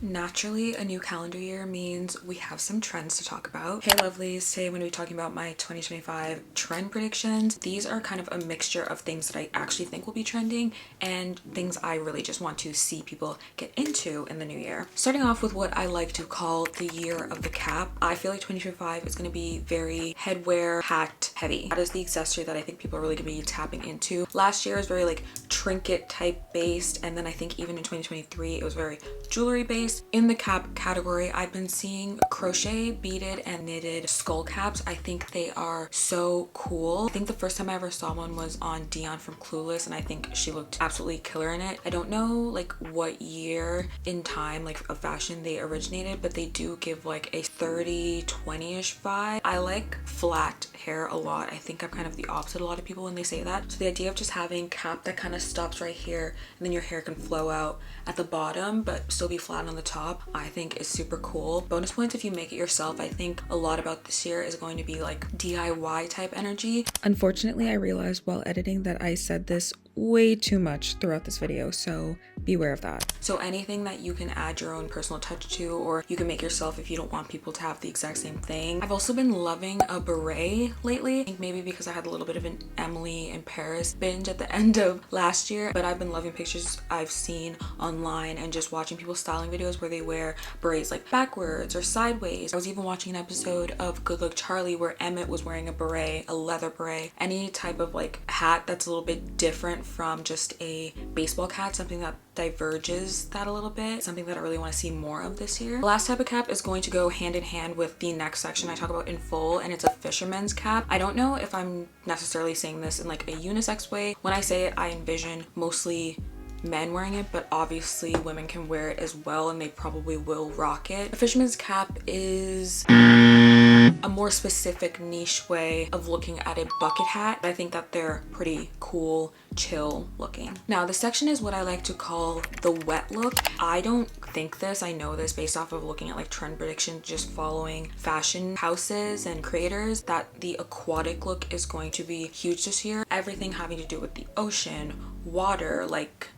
Naturally, a new calendar year means we have some trends to talk about. Hey lovelies, today I'm going to be talking about my 2025 trend predictions. These are kind of a mixture of things that I actually think will be trending and things I really just want to see people get into in the new year. Starting off with what I like to call the year of the cap. I feel like 2025 is going to be very headwear, hat heavy. That is the accessory that I think people are really going to be tapping into. Last year was very like trinket type based, and then I think even in 2023 it was very jewelry based. In the cap category, I've been seeing crochet, beaded, and knitted skull caps. I think they are so cool. I think the first time I ever saw one was on Dion from Clueless, and I think she looked absolutely killer in it. I don't know like what year in time like of fashion they originated, but they do give like a 30-20ish vibe. I like flat hair a lot. I think I'm kind of the opposite of a lot of people when they say that. So the idea of just having cap that kind of stops right here and then your hair can flow out at the bottom but still be flat on the top, I think is super cool. Bonus points if you make it yourself. I think a lot about this year is going to be like DIY type energy. Unfortunately, I realized while editing that I said this way too much throughout this video, so beware of that. So anything that you can add your own personal touch to, or you can make yourself if you don't want people to have the exact same thing. I've also been loving a beret lately. I think maybe because I had a little bit of an Emily in Paris binge at the end of last year, but I've been loving pictures I've seen online and just watching people styling videos where they wear berets like backwards or sideways. I was even watching an episode of Good Luck Charlie where Emmett was wearing a beret, a leather beret. Any type of like hat that's a little bit different from just a baseball cap, something that diverges that a little bit, something that I really want to see more of this year. The last type of cap is going to go hand in hand with the next section I talk about in full, and it's a fisherman's cap. I don't know if I'm necessarily saying this in like a unisex way. When I say it, I envision mostly men wearing it, but obviously women can wear it as well, and they probably will rock it. A fisherman's cap is a more specific niche way of looking at a bucket hat. I think that they're pretty cool, chill looking. Now this section is what I like to call the wet look. I don't think this, I know this based off of looking at like trend predictions, just following fashion houses and creators, that the aquatic look is going to be huge this year. Everything having to do with the ocean, water, like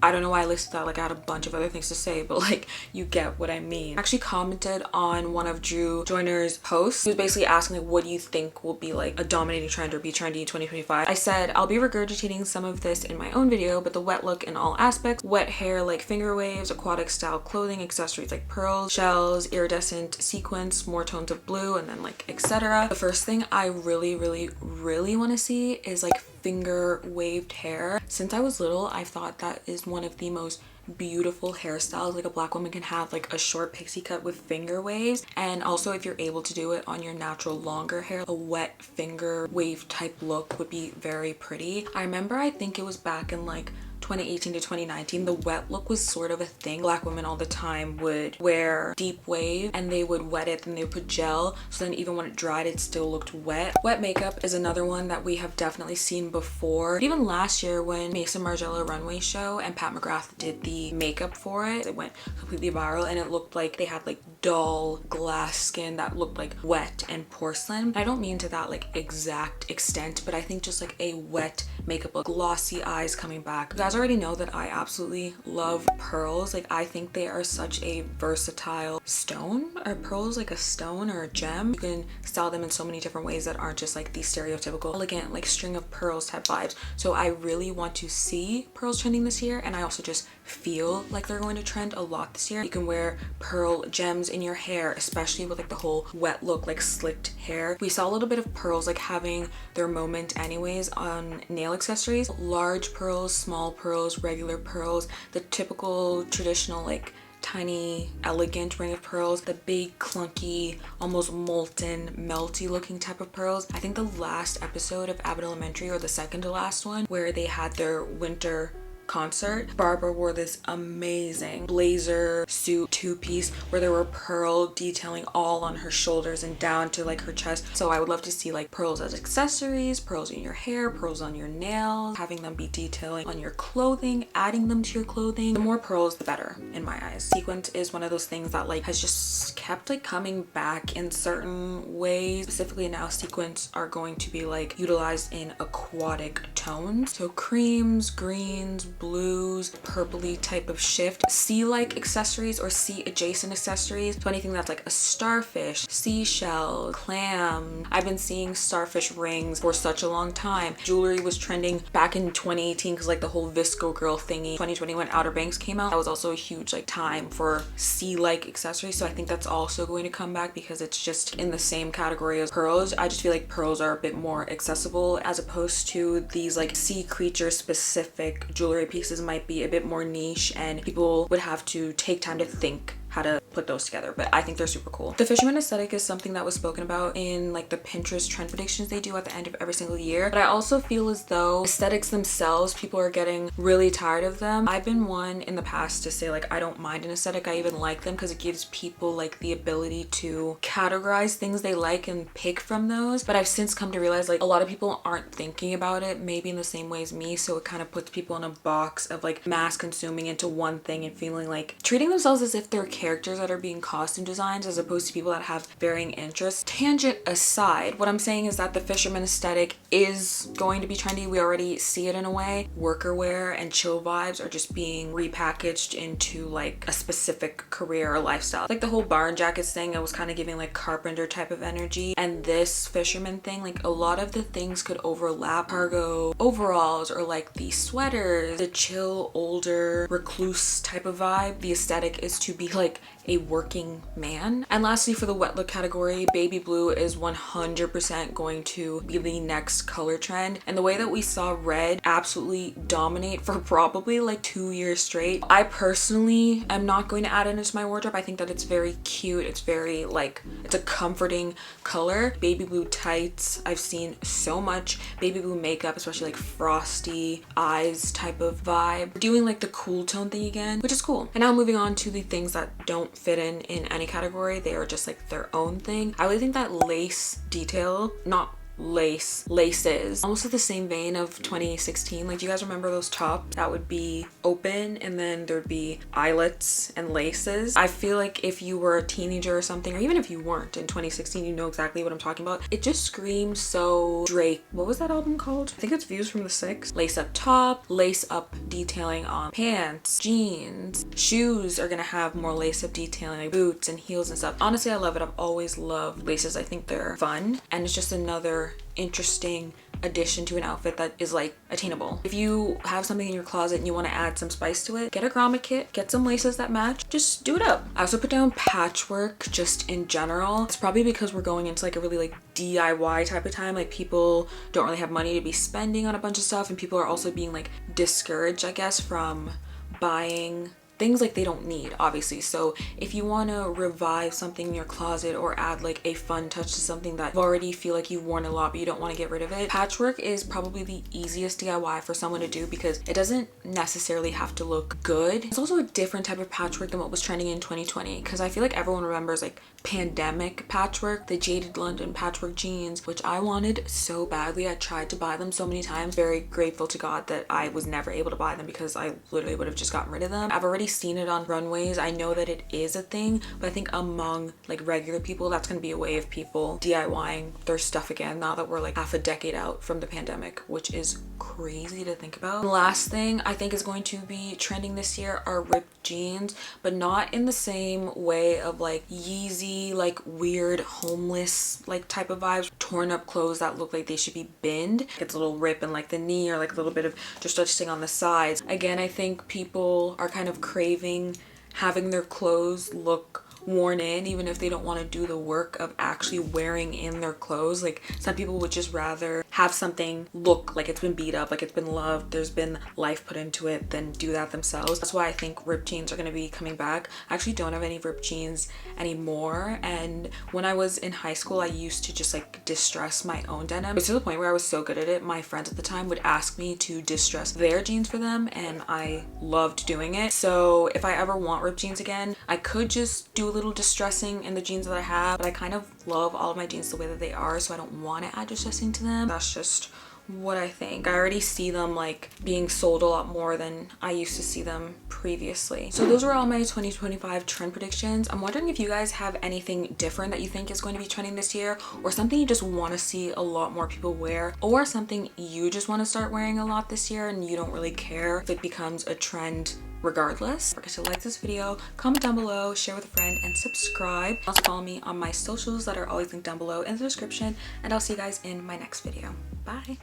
I don't know why I listed that, like I had a bunch of other things to say, but like you get what I mean. I actually commented on one of Drew Joyner's posts. He was basically asking like, what do you think will be like a dominating trend or be trendy in 2025? I said I'll be regurgitating some of this in my own video, but the wet look in all aspects: wet hair like finger waves, aquatic style clothing, accessories like pearls, shells, iridescent sequins, more tones of blue, and then like etc. The first thing I really want to see is like finger waved hair. Since I was little, I thought that is one of the most beautiful hairstyles like a black woman can have, like a short pixie cut with finger waves. And also if you're able to do it on your natural longer hair, a wet finger wave type look would be very pretty. I remember, I think it was back in like 2018 to 2019, the wet look was sort of a thing. Black women all the time would wear deep wave and they would wet it, then they would put gel, so then even when it dried it still looked wet. Wet makeup is another one that we have definitely seen before. Even last year when Mason Margiela runway show and Pat McGrath did the makeup for it, it went completely viral and it looked like they had like dull glass skin that looked like wet and porcelain. I don't mean to that like exact extent, but I think just like a wet makeup look, glossy eyes coming back. You guys already know that I absolutely love pearls. Like I think they are such a versatile stone. Are pearls like a stone or a gem? You can style them in so many different ways that aren't just like the stereotypical elegant like string of pearls type vibes. So I really want to see pearls trending this year, and I also just feel like they're going to trend a lot this year. You can wear pearl gems in your hair, especially with like the whole wet look, like slicked hair. We saw a little bit of pearls like having their moment anyways on nail accessories. Large pearls, small pearls, regular pearls, the typical traditional like tiny elegant ring of pearls, the big clunky almost molten melty looking type of pearls. I think the last episode of Abbott Elementary, or the second to last one, where they had their winter concert, Barbara wore this amazing blazer suit two-piece where there were pearl detailing all on her shoulders and down to like her chest. So I would love to see like pearls as accessories, pearls in your hair, pearls on your nails, having them be detailing on your clothing, adding them to your clothing. The more pearls the better in my eyes. Sequins is one of those things that like has just kept like coming back in certain ways. Specifically now sequins are going to be like utilized in aquatic tones, so creams, greens, blues, purpley type of shift. Sea-like accessories or sea adjacent accessories. So anything that's like a starfish, seashell, clam. I've been seeing starfish rings for such a long time. Jewelry was trending back in 2018 because like the whole Visco girl thingy. 2020 when Outer Banks came out, that was also a huge like time for sea-like accessories. So I think that's also going to come back because it's just in the same category as pearls. I just feel like pearls are a bit more accessible as opposed to these like sea creature specific jewelry pieces might be a bit more niche and people would have to take time to think how to put those together, but I think they're super cool. The fisherman aesthetic is something that was spoken about in like the Pinterest trend predictions they do at the end of every single year, but I also feel as though aesthetics themselves, people are getting really tired of them. I've been one in the past to say like I don't mind an aesthetic, I even like them because it gives people like the ability to categorize things they like and pick from those, but I've since come to realize like a lot of people aren't thinking about it maybe in the same way as me, so it kind of puts people in a box of like mass consuming into one thing and feeling like treating themselves as if they're characters that are being costume designed as opposed to people that have varying interests. Tangent aside, what I'm saying is that the fisherman aesthetic is going to be trendy. We already see it in a way. Worker wear and chill vibes are just being repackaged into like a specific career or lifestyle. Like the whole barn jackets thing, it was kind of giving like carpenter type of energy, and this fisherman thing, like a lot of the things could overlap. Cargo overalls or like the sweaters, the chill older recluse type of vibe. The aesthetic is to be like a working man. And lastly, for the wet look category, baby blue is 100% going to be the next color trend, and the way that we saw red absolutely dominate for probably like 2 years straight, I personally am not going to add it into my wardrobe. I think that it's very cute, it's very like, it's a comforting color. Baby blue tights, I've seen so much baby blue makeup, especially like frosty eyes type of vibe, doing like the cool tone thing again, which is cool. And now moving on to the things that don't fit in any category, they are just like their own thing. I really think that lace detail, not laces, almost in the same vein of 2016. Like, do you guys remember those tops that would be open and then there'd be eyelets and laces? I feel like if you were a teenager or something, or even if you weren't in 2016, you know exactly what I'm talking about. It just screams so Drake. What was that album called? I think it's Views from the Six. Lace up top, lace up detailing on pants, jeans, shoes are gonna have more lace up detailing, like boots and heels and stuff. Honestly, I love it. I've always loved laces. I think they're fun, and it's just another interesting addition to an outfit that is like attainable. If you have something in your closet and you want to add some spice to it, get a grommet kit, get some laces that match, just do it up. I also put down patchwork just in general. It's probably because we're going into like a really like DIY type of time. Like, people don't really have money to be spending on a bunch of stuff, and people are also being like discouraged, I guess, from buying things like they don't need, obviously. So if you want to revive something in your closet or add like a fun touch to something that you already feel like you've worn a lot but you don't want to get rid of it, patchwork is probably the easiest DIY for someone to do because it doesn't necessarily have to look good. It's also a different type of patchwork than what was trending in 2020, because I feel like everyone remembers like pandemic patchwork, the Jaded London patchwork jeans, which I wanted so badly. I tried to buy them so many times. Very grateful to God that I was never able to buy them because I literally would have just gotten rid of them. I've already seen it on runways. I know that it is a thing, but I think among like regular people, that's going to be a way of people DIYing their stuff again now that we're like half a decade out from the pandemic, which is crazy to think about. The last thing I think is going to be trending this year are ripped jeans, but not in the same way of like Yeezy, like weird homeless like type of vibes, torn up clothes that look like they should be binned. It's a little rip in like the knee or like a little bit of just stitching on the sides. Again, I think people are kind of craving having their clothes look worn in, even if they don't want to do the work of actually wearing in their clothes. Like, some people would just rather have something look like it's been beat up, like it's been loved, there's been life put into it, than do that themselves. That's why I think ripped jeans are going to be coming back. I actually don't have any ripped jeans anymore, and when I was in high school I used to just like distress my own denim. It was to the point where I was so good at it, my friends at the time would ask me to distress their jeans for them, and I loved doing it. So if I ever want ripped jeans again, I could just do a little distressing in the jeans that I have, but I kind of love all of my jeans the way that they are, so I don't want to add distressing to them. That's just what I think. I already see them like being sold a lot more than I used to see them previously. So those were all my 2025 trend predictions. I'm wondering if you guys have anything different that you think is going to be trending this year, or something you just want to see a lot more people wear, or something you just want to start wearing a lot this year and you don't really care if it becomes a trend regardless. Don't forget to like this video, comment down below, share with a friend, and subscribe. Also follow me on my socials that are always linked down below in the description, and I'll see you guys in my next video. Bye.